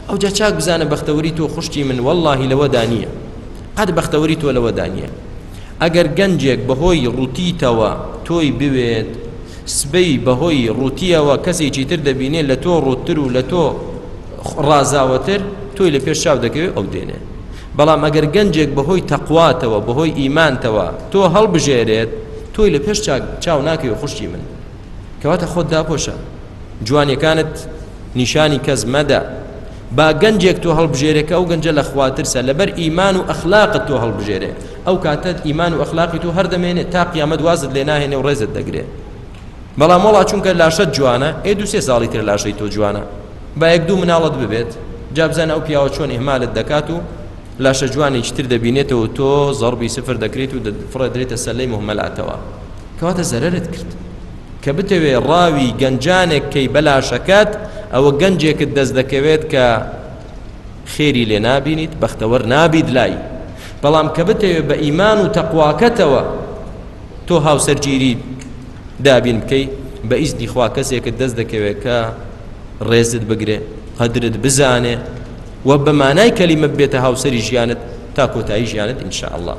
ئەو جا چاک بزانە بەختەوەری تۆ خوشتی من واللهی لەوە دانیە، قەت بەختەوەری تۆ لەوە دانیە. ئەگەر گەنجێک بەهۆی ڕوتیتەوە تۆی بوێت، سبەی بەهۆی ڕوتیەوە کەسێکی تر دەبینێت لە تۆ ڕوتتر و لە تۆ ڕازاوەتر، تۆی لە پێش چاو دەکەوێت ئەو دێنێ. بەڵام ئەگەر گەنجێک بەهۆی تەقواتەوە بەهۆی ئیمانتەوە تۆ هەڵبژێرێت، تۆی لە پێش چاو ناکەوێت خوشتی من. کەواتە خۆت داپۆشە، جوانیەکانت نیشانی کەس مەدە. با گەنجێک تۆ هەڵبژێرێکە ئەو گەنجە لە خواترسە، لەبەر ئیمان و ئەخلاقت تۆ هەڵبژێرێ، ئەو کاتت ئیمان و ئەخلاقی تۆ هەردەمێنێت تا قیامەت وازت لێ ناهێنێ و ڕێزت دەگرێت. بەڵام وەڵا چونکە لاشەت جوانە، ئێ 2-3 ساڵی تر لاشەی تۆ جوانە، با 1-2 مناڵت ببێت، جا بزانە ئەو پیاوە چۆن ئیهمالت دەکات و لاشە جوانێکی تر دەبینێتەوە تۆ زەڕبی سفر دەکرێت و فڕێدرێتە سەلەی مهمەلاتەوە. کەواتە زەرەرت کرد. کە بتەوێ ڕاوی گەنجانێک کەی بەلاشەکەت، ئەوە گەنجێکت دەست دەکەوێت کە خێری لێ نابینیت، بەختەوەر نابیت لای. بەڵام کە بتەوێ بە ئیمان و تەقواکەتەوە تۆ هاوسەرگیری دابین بکەی، بە ئیزنی خوا کەسێکت دەست دەکەوێت کە ڕێزت بگرێ، قەدرت بزانێ و بە مانای کەلیمە بێتە هاوسەری ژیانت تا کۆتایی ژیانت ئینشاء الله.